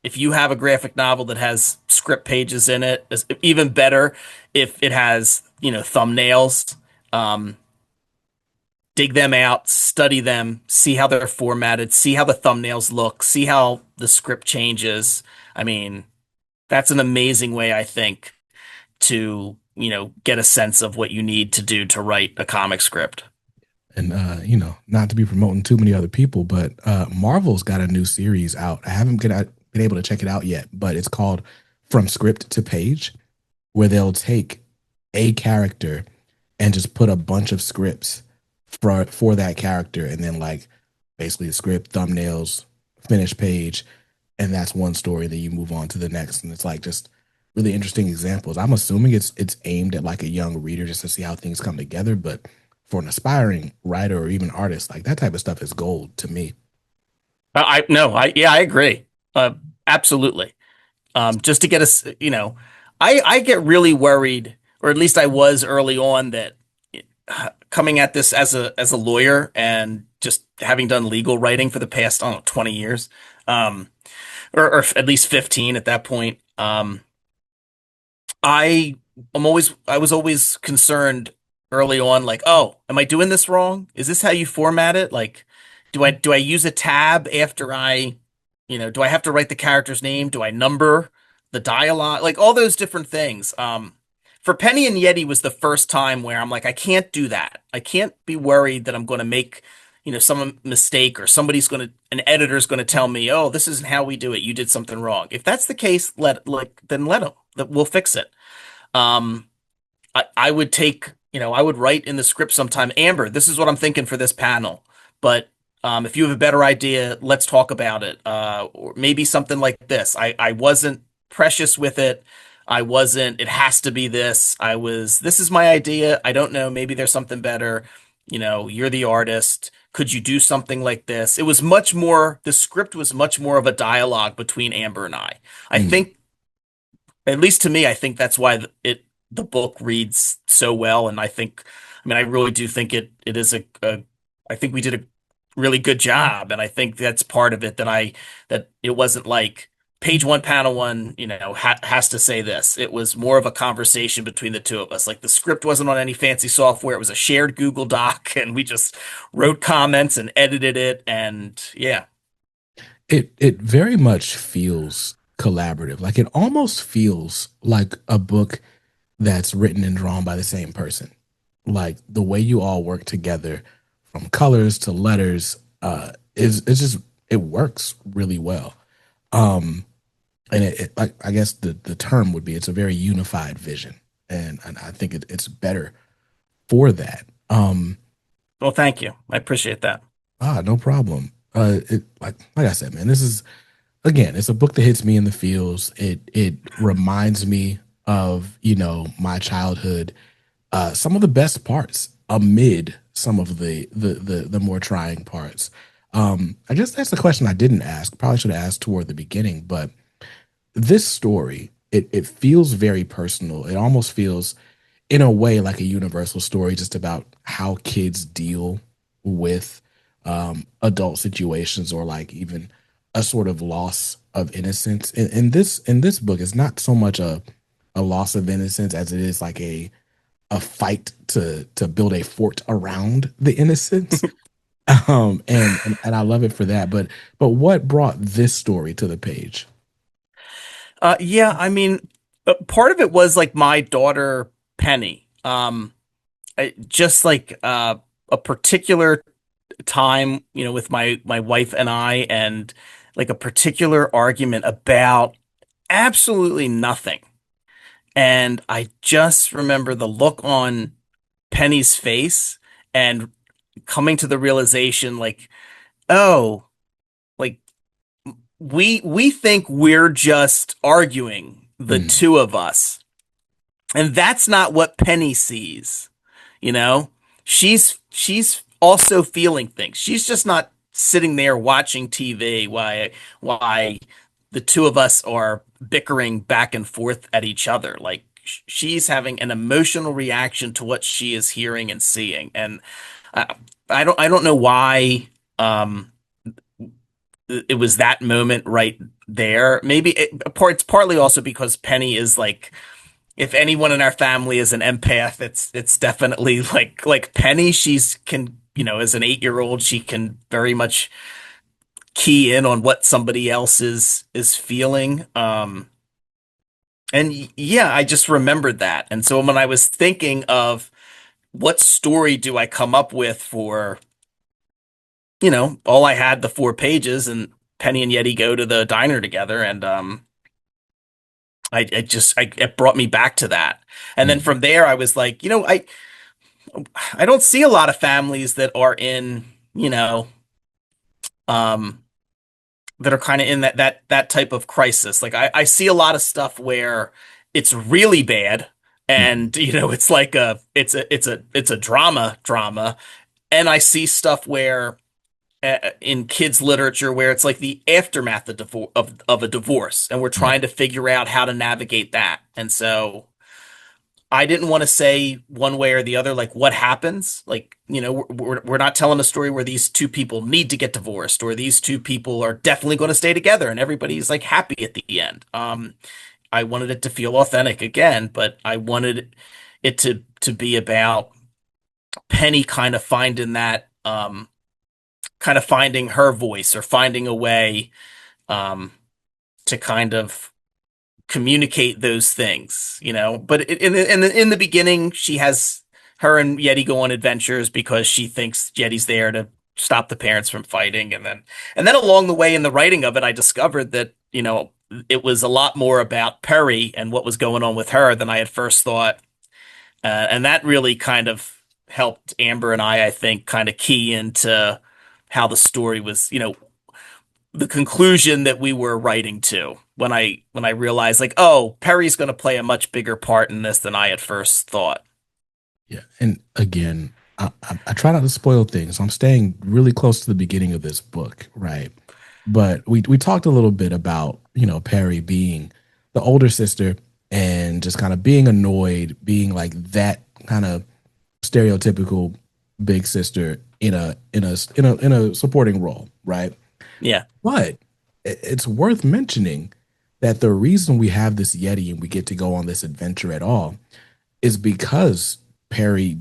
if you have a graphic novel that has script pages in it, is even better if it has, thumbnails. Um, dig them out, study them, see how they're formatted, see how the thumbnails look, see how the script changes. I mean, that's an amazing way, I think, to, get a sense of what you need to do to write a comic script. And not to be promoting too many other people, but Marvel's got a new series out. I haven't been able to check it out yet, but it's called From Script to Page, where they'll take a character and just put a bunch of scripts for that character, and then like basically the script, thumbnails, finished page, and that's one story. Then you move on to the next, and it's like just really interesting examples. I'm assuming it's aimed at like a young reader just to see how things come together, but for an aspiring writer or even artist, like that type of stuff is gold to me. I no, I yeah, I agree. Absolutely. Just to get us, I get really worried, or at least I was early on, that coming at this as a lawyer and just having done legal writing for the past, I don't know, 20 years, um, or at least 15 at that point. I was always concerned early on, like, oh, am I doing this wrong? Is this how you format it? Like, do I use a tab after do I have to write the character's name? Do I number the dialogue? Like all those different things. For Penny and Yeti was the first time where I'm like, I can't do that. I can't be worried that I'm going to make, some mistake, or an editor's going to tell me, oh, this isn't how we do it. You did something wrong. If that's the case, then let them. We'll fix it. Um, I would I would write in the script sometime, Amber, this is what I'm thinking for this panel. But if you have a better idea, let's talk about it. Or maybe something like this. I wasn't precious with it. I wasn't, it has to be this. This is my idea. I don't know. Maybe there's something better. You're the artist. Could you do something like this? The script was much more of a dialogue between Amber and I. I Mm. think, at least to me, I think that's why the book reads so well. And I really do think it is I think we did a really good job. And I think that's part of it, that it wasn't like page one, panel one, has to say this. It was more of a conversation between the two of us. Like the script wasn't on any fancy software. It was a shared Google Doc, and we just wrote comments and edited it. And yeah. It very much feels collaborative. Like it almost feels like a book that's written and drawn by the same person. Like the way you all work together, from colors to letters, is it's just it works really well. Um, and like I guess the term would be it's a very unified vision, and I think it's better for that. Well, thank you. I appreciate that. No problem. It like I said, man, this is again, it's a book that hits me in the feels. It reminds me of my childhood, some of the best parts amid some of the more trying parts. I guess that's the question I didn't ask. Probably should have asked toward the beginning, but this story, it feels very personal. It almost feels in a way like a universal story, just about how kids deal with adult situations, or like even a sort of loss of innocence. In this book, it's not so much a loss of innocence as it is like a fight to build a fort around the innocence. And I love it for that. But what brought this story to the page? Yeah, part of it was like my daughter Penny. Just like a particular time, with my wife and I, and like a particular argument about absolutely nothing. And I just remember the look on Penny's face, and coming to the realization, like, oh, like we think we're just arguing, the Mm, two of us. And that's not what Penny sees, you know? She's also feeling things. She's just not sitting there watching TV why the two of us are bickering back and forth at each other. Like she's having an emotional reaction to what she is hearing and seeing. And I, I don't know why um it was that moment right there. It's partly also because Penny is like, if anyone in our family is an empath, it's definitely like Penny. She's can, as an 8-year-old, she can very much key in on what somebody else is feeling. And yeah, I just remembered that. And so when I was thinking of what story do I come up with for, all I had the 4 pages and Penny and Yeti go to the diner together and it brought me back to that. And then Mm, from there I was like, I don't see a lot of families that are in, um that are kind of in that type of crisis. Like I see a lot of stuff where it's really bad mhm. and it's like it's a drama, and I see stuff where in kids literature where it's like the aftermath of a divorce and we're Yeah. trying to figure out how to navigate that. And so I didn't want to say one way or the other, like what happens. Like, we're not telling a story where these two people need to get divorced or these two people are definitely going to stay together and everybody's like happy at the end. I wanted it to feel authentic again, but I wanted it to be about Penny kind of finding her voice or finding a way um, to kind of communicate those things, But in the beginning, her and Yeti go on adventures because she thinks Yeti's there to stop the parents from fighting, and then along the way in the writing of it, I discovered that it was a lot more about Peri and what was going on with her than I had first thought, and that really kind of helped Amber and I think, kind of key into how the story was, the conclusion that we were writing to when I realized like, oh, Perry's going to play a much bigger part in this than I at first thought. Yeah. And again, I try not to spoil things. I'm staying really close to the beginning of this book, right? But we talked a little bit about, Perry being the older sister and just kind of being annoyed, being like that kind of stereotypical big sister in a supporting role, right? Yeah. But it's worth mentioning that the reason we have this Yeti and we get to go on this adventure at all is because Perry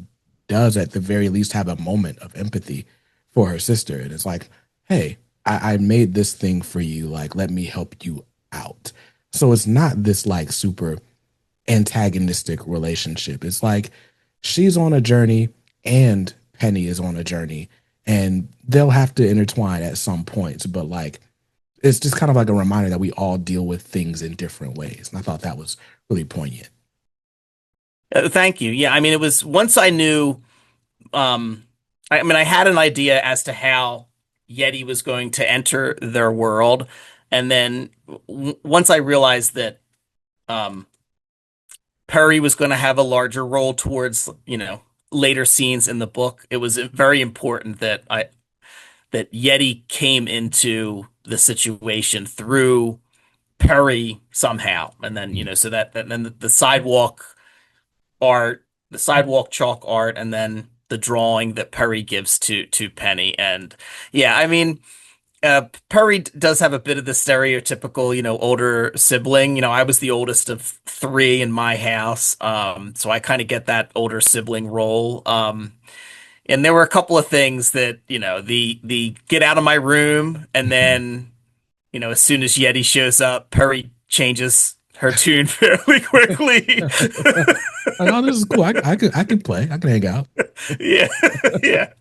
does at the very least have a moment of empathy for her sister. And it's like, hey, I made this thing for you. Like, let me help you out. So it's not this like super antagonistic relationship. It's like she's on a journey and Penny is on a journey and they'll have to intertwine at some points. But like, it's just kind of like a reminder that we all deal with things in different ways. And I thought that was really poignant. Thank you. Yeah, I mean, it was once I knew, um, I mean, I had an idea as to how Yeti was going to enter their world, and then once I realized that um, Perry was going to have a larger role towards, later scenes in the book, it was very important that Yeti came into the situation through Perry somehow, and then so that then the art, the sidewalk chalk art, and then the drawing that Perry gives to Penny, and yeah, I mean. Perry does have a bit of the stereotypical, older sibling. I was the oldest of three in my house, so I kind of get that older sibling role. And there were a couple of things that, the get out of my room, and then as soon as Yeti shows up, Perry changes her tune fairly quickly. Like, oh, this is cool. I can play. I can hang out. Yeah, yeah.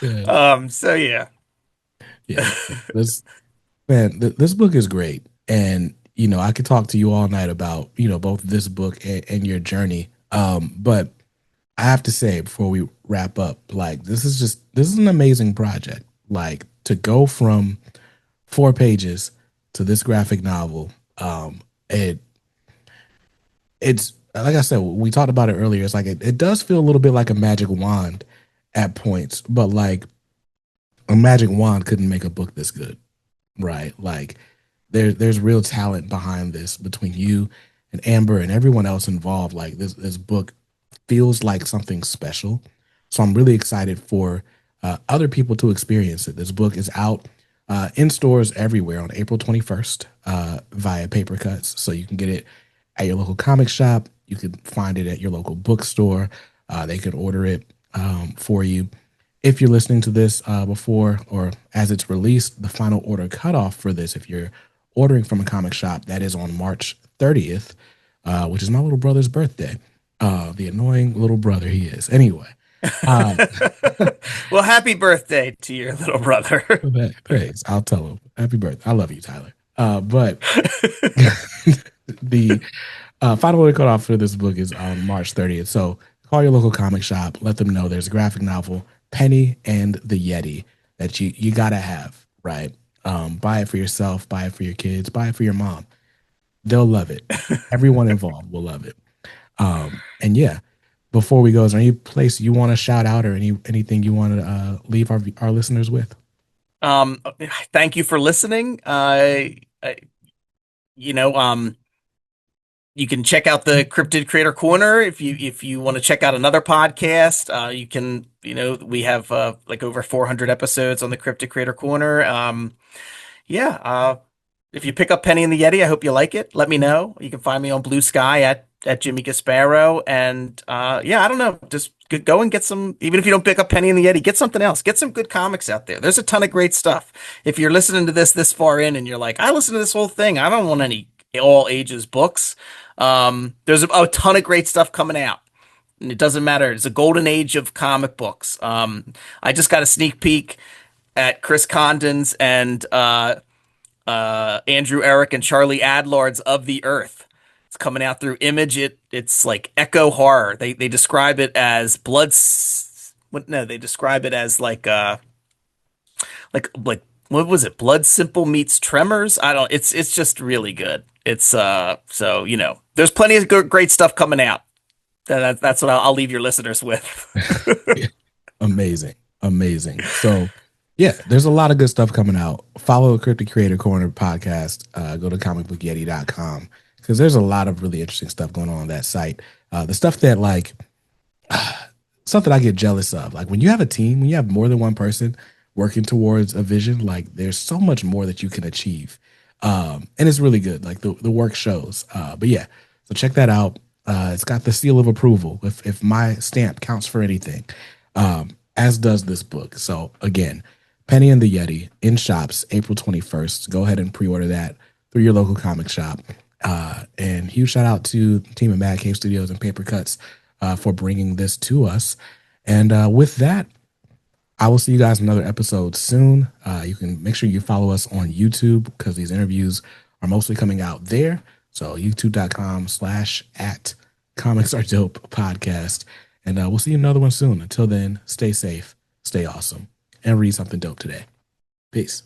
Yeah, So yeah. yeah. This man, this book is great, and I could talk to you all night about both this book and your journey. But I have to say before we wrap up, like this is an amazing project. Like to go from 4 pages to this graphic novel. It it's like I said, we talked about it earlier. It's like it does feel a little bit like a magic wand at points, but like a magic wand couldn't make a book this good, right? Like there's real talent behind this between you and Amber and everyone else involved. Like this book feels like something special. So I'm really excited for other people to experience it. This book is out in stores everywhere on April 21st via Papercutz. So you can get it at your local comic shop. You can find it at your local bookstore. They can order it for you. If you're listening to this before or as it's released, the final order cutoff for this, if you're ordering from a comic shop, that is on March 30th, which is my little brother's birthday. The annoying little brother he is. Anyway, uh, Well, happy birthday to your little brother. thanks. I'll tell him happy birthday. I love you, Tyler. But the final order cutoff for this book is on March 30th. So call your local comic shop. Let them know there's a graphic novel, Penny and the Yeti, that you gotta have, right? Buy it for yourself, buy it for your kids, buy it for your mom. They'll love it. Everyone involved will love it. And yeah, before we go, is there any place you want to shout out or anything you want to leave our listeners with? Um, Thank you for listening. I you know, you can check out the Cryptid Creator Corner if you want to check out another podcast. You can, we have like over 400 episodes on the Cryptid Creator Corner. Yeah, if you pick up Penny and the Yeti, I hope you like it. Let me know. You can find me on Blue Sky at Jimmy Gaspero. And yeah, I don't know. Just go and get some, even if you don't pick up Penny and the Yeti, get something else. Get some good comics out there. There's a ton of great stuff. If you're listening to this far in and you're like, I listened to this whole thing, I don't want any all ages books. There's a ton of great stuff coming out. And it doesn't matter. It's a golden age of comic books. I just got a sneak peek at Chris Condon's and Andrew Eric and Charlie Adlard's Of the Earth. It's coming out through Image. It's like echo horror. They describe it as what? No, they describe it as like what was it? Blood Simple meets Tremors. I don't. It's just really good. It's so there's plenty of great stuff coming out. That's what I'll leave your listeners with. Amazing. Amazing. So yeah, there's a lot of good stuff coming out. Follow Cryptid Creator Corner podcast. Go to comicbookyeti.com because there's a lot of really interesting stuff going on that site. The stuff that stuff that I get jealous of. Like when you have a team, when you have more than one person working towards a vision, like there's so much more that you can achieve. And it's really good. Like the work shows. But yeah, so check that out. It's got the seal of approval if my stamp counts for anything, as does this book. So again, Penny and the Yeti in shops April 21st. Go ahead and pre-order that through your local comic shop. And huge shout out to the team at Mad Cave Studios and Papercutz for bringing this to us. And with that, I will see you guys in another episode soon. You can make sure you follow us on YouTube because these interviews are mostly coming out there. So youtube.com/at Comics Are Dope podcast. And we'll see you in another one soon. Until then, stay safe, stay awesome, and read something dope today. Peace.